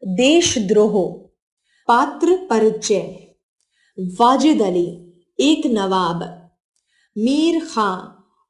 देशद्रोह। पात्र परिचय। वाजिद अली एक नवाब। मीर खां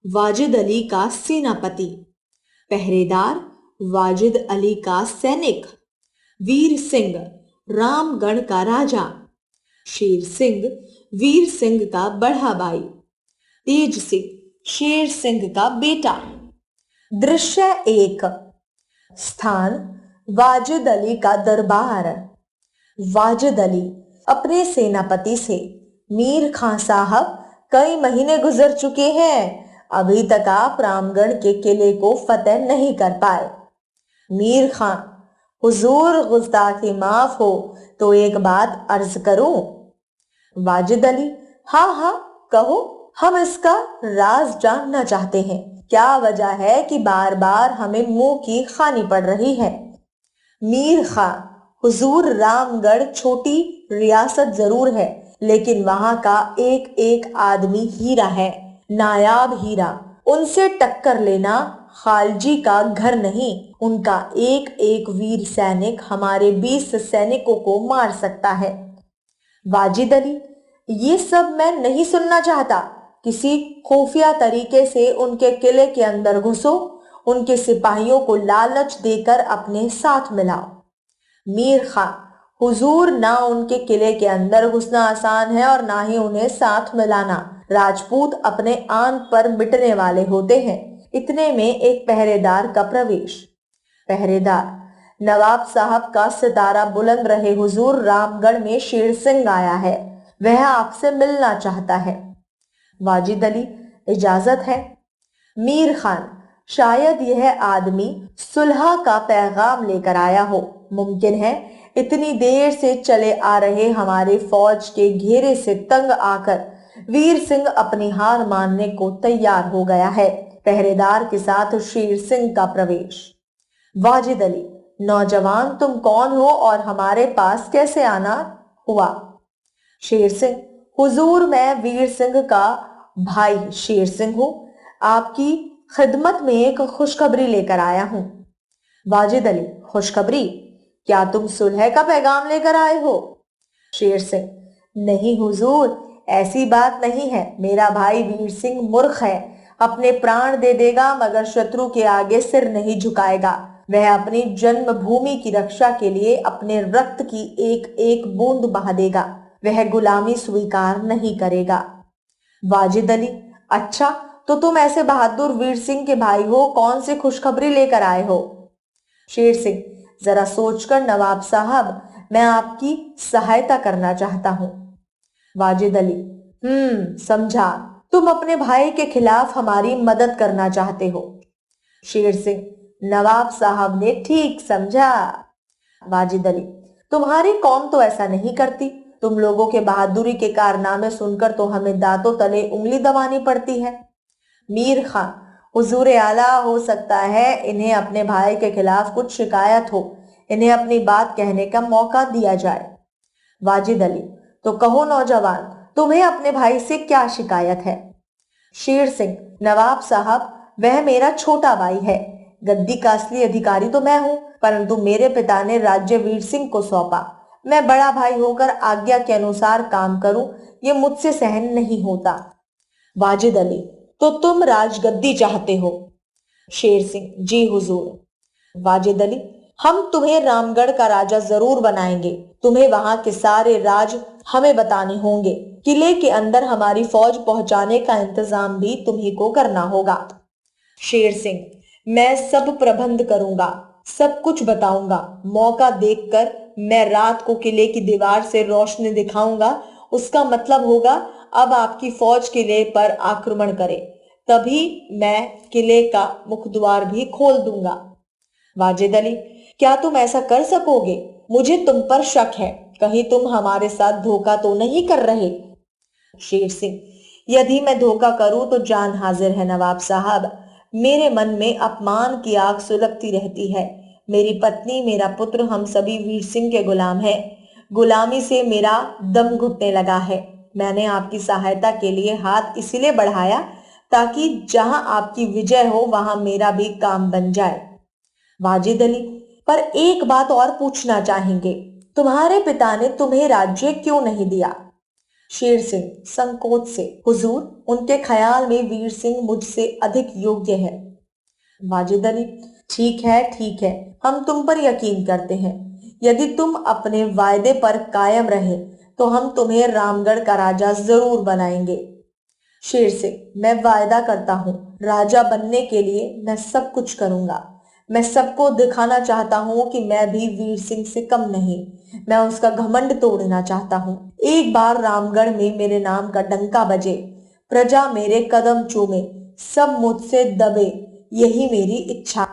वाजिद अली का सेनापति। पहरेदार वाजिद अली का सैनिक। वीर सिंह रामगढ़ का राजा। शेर सिंह वीर सिंह का बड़ा भाई। तेज सिंह शेर सिंह का बेटा। दृश्य एक। स्थान वाजिद अली का दरबार। वाजिद अली अपने सेनापति से, मीर खां साहब कई महीने गुजर चुके हैं, अभी तक आप रामगढ़ के किले को फतेह नहीं कर पाए। मीर खां, हुजूर गुस्ताखी माफ हो तो एक बात अर्ज करूं। वाजिद अली, हाँ हाँ कहो, हम इसका राज जानना चाहते हैं। क्या वजह है कि बार बार हमें मुंह की खानी पड़ रही है। मीर खां, हुजूर रामगढ़ छोटी रियासत जरूर है, लेकिन वहां का एक एक आदमी हीरा है, नायाब हीरा। उनसे टक्कर लेना खालजी का घर नहीं, उनका एक एक वीर सैनिक हमारे 20 सैनिकों को मार सकता है। वाजिद अली, ये सब मैं नहीं सुनना चाहता। किसी खुफिया तरीके से उनके किले के अंदर घुसो, उनके सिपाहियों को लालच देकर अपने साथ मिलाओ। मीर खां, हुजूर, ना उनके किले के अंदर घुसना आसान है और ना ही उन्हें साथ मिलाना। राजपूत अपने आन पर मिटने वाले होते हैं। इतने में एक पहरेदार का प्रवेश। पहरेदार, नवाब साहब का सितारा बुलंद रहे हुजूर, रामगढ़ में शेर सिंह आया है, वह आपसे मिलना चाहता है। वाजिद अली, इजाजत है। मीर खान, शायद यह आदमी सुलह का पैगाम लेकर आया हो। मुमकिन है इतनी देर से चले आ रहे हमारे फौज के घेरे से तंग आकर वीर सिंह अपनी हार मानने को तैयार हो गया है। पहरेदार के साथ शेर सिंह का प्रवेश। वाजिद अली, नौजवान, तुम कौन हो और हमारे पास कैसे आना हुआ। शेर सिंह, हुजूर, मैं वीर सिंह का भाई शेर सिंह हूं, आपकी खिदमत में एक खुशखबरी लेकर आया हूं। वाजिद अली, खुशखबरी? क्या तुम सुलह का पैगाम लेकर आए हो। शेर सिंह, नहीं हुजूर, ऐसी बात नहीं है। मेरा भाई वीर सिंह मूर्ख है, अपने प्राण दे देगा मगर शत्रु के आगे सिर नहीं झुकाएगा। वह अपनी जन्मभूमि की रक्षा के लिए अपने रक्त की एक एक बूंद बहा देगा, वह गुलामी स्वीकार नहीं करेगा। वाजिद अली, अच्छा, तो तुम ऐसे बहादुर वीर सिंह के भाई हो, कौन सी खुशखबरी लेकर आए हो। शेर सिंह, जरा सोचकर नवाब साहब, मैं आपकी सहायता करना चाहता हूं। वाजिद अली, समझा, तुम अपने भाई के खिलाफ हमारी मदद करना चाहते हो। शेर सिंह, नवाब साहब ने ठीक समझा। वाजिद अली, तुम्हारी कौम तो ऐसा नहीं करती। तुम लोगों के बहादुरी के कारनामे सुनकर तो हमें दांतों तले उंगली दबानी पड़ती है। मीर खां, हुजूर आला, हो सकता है इन्हें अपने भाई के खिलाफ कुछ शिकायत हो, इन्हें अपनी बात कहने का मौका दिया जाए। वाजिद अली, तो कहो नौजवान, तुम्हें अपने भाई से क्या शिकायत है। शेर सिंह, नवाब साहब, वह मेरा छोटा भाई है। गद्दी का असली अधिकारी तो मैं हूं, परंतु मेरे पिता ने राज्य वीर सिंह को सौंपा। मैं बड़ा भाई होकर आज्ञा के अनुसार काम करूं, ये मुझसे सहन नहीं होता। वाजिद अली, तो तुम राजगद्दी चाहते हो। शेर सिंह, जी हुजूर। वाजिद अली, हम तुम्हें रामगढ़ का राजा जरूर बनाएंगे। तुम्हें वहां के सारे राज हमें बताने होंगे। किले के अंदर हमारी फौज पहुंचाने का इंतजाम भी तुम्ही को करना होगा। शेर सिंह, मैं सब प्रबंध करूंगा, सब कुछ बताऊंगा। मौका देखकर मैं रात को किले की दीवार से रोशनी दिखाऊंगा। उसका मतलब होगा अब आपकी फौज किले पर आक्रमण करे, तभी मैं किले का मुखद्वार भी खोल दूंगा। वाजिद अली, क्या तुम ऐसा कर सकोगे। मुझे तुम पर शक है, कहीं तुम हमारे साथ धोखा तो नहीं कर रहे। शेर सिंह, यदि मैं धोखा करूं तो जान हाजिर है नवाब साहब। मेरे मन में अपमान की आग सुलगती रहती है। मेरी पत्नी, मेरा पुत्र, हम सभी वीर सिंह के गुलाम हैं। गुलामी से मेरा दम घुटने लगा है। मैंने आपकी सहायता के लिए हाथ इसलिए बढ़ाया ताकि जहां आपकी विजय हो वहां मेरा भी काम बन जाए। वाजिद अली, पर एक बात और पूछना चाहेंगे, तुम्हारे पिता ने तुम्हें राज्य क्यों नहीं दिया? शेर सिंह संकोच से, हुजूर, उनके ख्याल में वीर सिंह मुझसे अधिक योग्य है। वाजिद अली, ठीक है ठीक है, हम तुम पर यकीन करते हैं। यदि तुम अपने वायदे पर कायम रहे तो हम तुम्हें रामगढ़ का राजा जरूर बनाएंगे। शेर सिंह, मैं वायदा करता हूँ, राजा बनने के लिए मैं सब कुछ करूंगा। मैं सबको दिखाना चाहता हूँ कि मैं भी वीर सिंह से कम नहीं। मैं उसका घमंड तोड़ना चाहता हूँ। एक बार रामगढ़ में मेरे नाम का डंका बजे, प्रजा मेरे कदम चूमे, सब मुझसे दबे, यही मेरी इच्छा।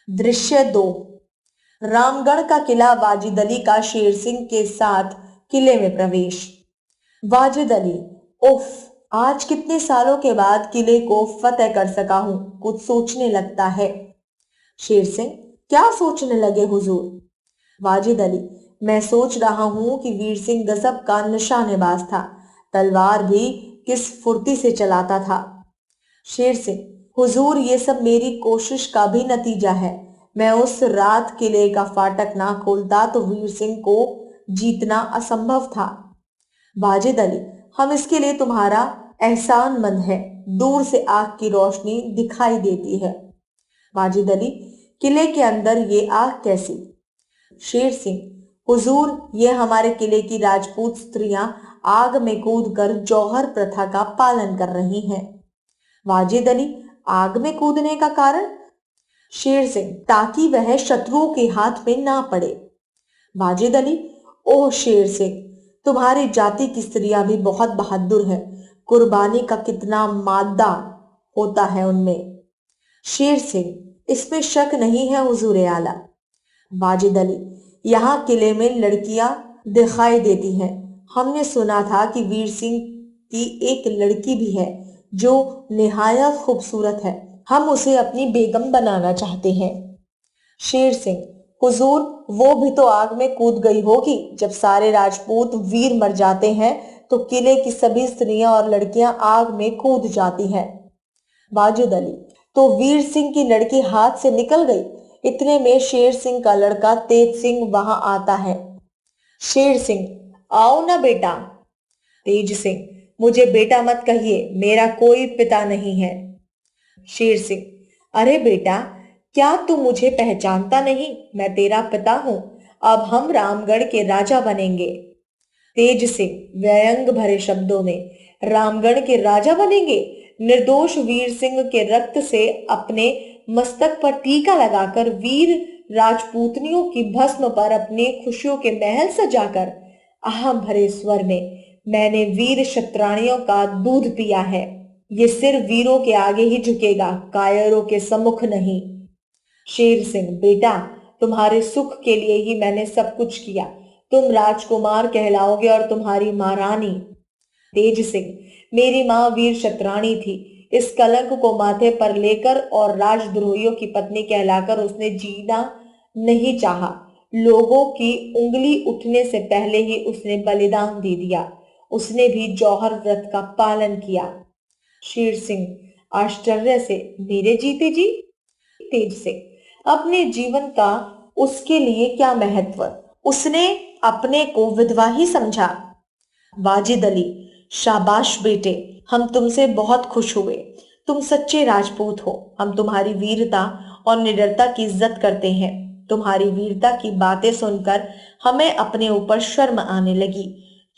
दृश्य 2। रामगढ़ का किला वाजिद अली का शेर सिंह के साथ किले में प्रवेश। वाजिद अली, उफ, आज कितने सालों के बाद किले को फतेह कर सका हूं, कुछ सोचने लगता है। शेर सिंह, क्या सोचने लगे हुजूर? वाजिद अली, मैं सोच रहा हूं कि वीर सिंह गजब का निशानेबाज था, तलवार भी किस फुर्ती से चलाता था। शेर सिंह, हुजूर, ये सब मेरी कोशिश का भी नतीजा है। मैं उस रात किले का फाटक ना खोलता तो वीर सिंह को जीतना असंभव था। वाजिद अली, हम इसके लिए तुम्हारा एहसानमंद है। दूर से आग की रोशनी दिखाई देती है। वाजिद अली, किले के अंदर ये आग कैसी? शेर सिंह, हुजूर, ये हमारे किले की राजपूत स्त्रियां आग में कूदकर जौहर प्रथा का पालन कर रही हैं। वाजिद अली, आग में कूदने का कारण? शेर सिंह, ताकि वह शत्रुओं के हाथ में ना पड़े। वाजिद अली, ओह शेर सिंह, तुम्हारी जाति की स्त्रियां भी बहुत बहादुर है। कुर्बानी का कितना मादा होता है उनमें। शेर सिंह, इसमें शक नहीं है हुजूर आला। वाजिद अली, यहाँ किले में लड़कियां दिखाई देती हैं। हमने सुना था कि वीर सिंह की एक लड़की भी है जो निहायत खूबसूरत है। हम उसे अपनी बेगम बनाना चाहते हैं। शेर सिंह, हुजूर, वो भी तो आग में कूद गई होगी। जब सारे राजपूत वीर मर जाते हैं तो किले की सभी स्त्रियां और लड़कियां आग में कूद जाती हैं। वाजिद अली, तो वीर सिंह की लड़की हाथ से निकल गई। इतने में शेर सिंह का लड़का तेज सिंह वहां आता है। शेर सिंह, आओ ना बेटा। तेज सिंह, मुझे बेटा मत कहिए, मेरा कोई पिता नहीं है। शेर सिंह, अरे बेटा, क्या तू मुझे पहचानता नहीं? मैं तेरा पिता हूं। अब हम रामगढ़ के राजा बनेंगे। तेज सिंह व्यंग भरे शब्दों में, रामगढ़ के राजा बनेंगे? निर्दोष वीर सिंह के रक्त से अपने मस्तक पर टीका लगाकर, वीर राजपूतनियों की भस्म पर अपने खुशियों के महल सजाकर, आह भरे स्वर में, मैंने वीर क्षत्राणियों का दूध पिया है। ये सिर वीरों के आगे ही झुकेगा, कायरों के सम्मुख नहीं। शेर सिंह, बेटा, तुम्हारे सुख के लिए ही मैंने सब कुछ किया। तुम राजकुमार कहलाओगे और तुम्हारी मां रानी। तेज सिंह, मेरी मां वीर क्षत्राणी थी। इस कलंक को माथे पर लेकर और राजद्रोहियों की पत्नी कहलाकर उसने जीना नहीं चाहा। लोगों की उंगली उठने से पहले ही उसने बलिदान दे दिया। उसने भी जौहर व्रत का पालन किया। शेर सिंह आश्चर्य से, मेरे जीते जी? तेज सिंह, अपने जीवन का उसके लिए क्या महत्व? उसने अपने को विधवा ही समझा। वाजिद अली, शाबाश बेटे, हम तुमसे बहुत खुश हुए। तुम सच्चे राजपूत हो। हम तुम्हारी वीरता और निडरता की इज्जत करते हैं। तुम्हारी वीरता की बातें सुनकर हमें अपने ऊपर शर्म आने लगी।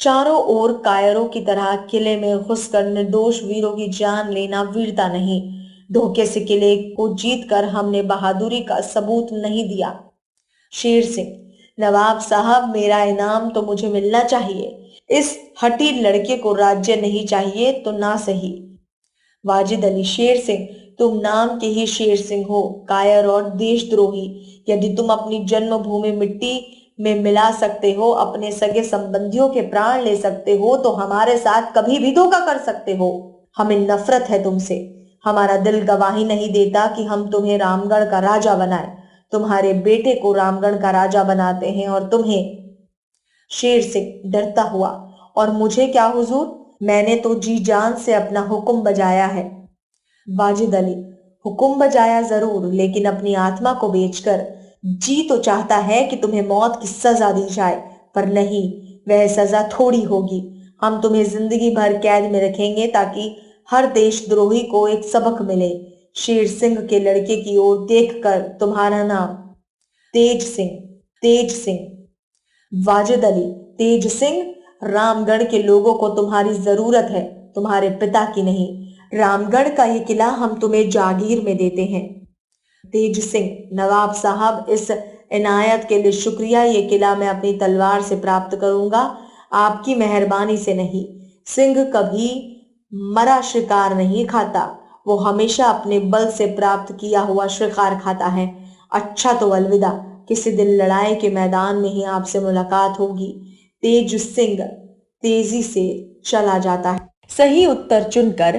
चारों ओर कायरों की तरह किले में घुसकर निर्दोष वीरों की जान लेना वीरता नहीं। धोखे से किले को जीतकर हमने बहादुरी का सबूत नहीं दिया। शेर सिंह, नवाब साहब, मेरा इनाम तो मुझे मिलना चाहिए। इस हठी लड़के को राज्य नहीं चाहिए तो ना सही। वाजिद अली, शेर सिंह, तुम नाम के ही शेर सिंह हो, कायर और देशद्रोही। यदि तुम अपनी जन्मभूमि मिट्टी में मिला सकते हो, अपने सगे संबंधियों के प्राण ले सकते हो, तो हमारे साथ कभी भी धोखा कर सकते हो। हमें नफरत है तुमसे। हमारा दिल गवाही नहीं देता कि हम तुम्हें रामगढ़ का राजा बनाए। तुम्हारे बेटे को रामगढ़ का राजा बनाते हैं और तुम्हें। शेर सिंह डरता हुआ, और मुझे क्या हुजूर, मैंने तो जी जान से अपना हुक्म बजाया है। वाजिद अली, हुक्म बजाया जरूर, लेकिन अपनी आत्मा को बेचकर। जी तो चाहता है कि तुम्हें मौत की सजा दी जाए, पर नहीं, वह सजा थोड़ी होगी। हम तुम्हें जिंदगी भर कैद में रखेंगे ताकि हर देशद्रोही को एक सबक मिले। शेर सिंह के लड़के की ओर देखकर, तुम्हारा नाम? तेज सिंह। तेज सिंह। वाजिद अली। तेज सिंह, रामगढ़ के लोगों को तुम्हारी जरूरत है, तुम्हारे पिता की नहीं। रामगढ़ का ये किला हम तुम्हें जागीर में देते हैं। तेज सिंह, नवाब साहब, इस इनायत के लिए शुक्रिया। ये किला मैं अपनी तलवार से प्राप्त करूंगा, आपकी मेहरबानी से नहीं। सिंह कभी मरा शिकार नहीं खाता, वो हमेशा अपने बल से प्राप्त किया हुआ शिकार खाता है। अच्छा तो अलविदा, किसी दिन लड़ाई के मैदान में ही आपसे मुलाकात होगी। तेज सिंह तेजी से चला जाता है। सही उत्तर चुनकर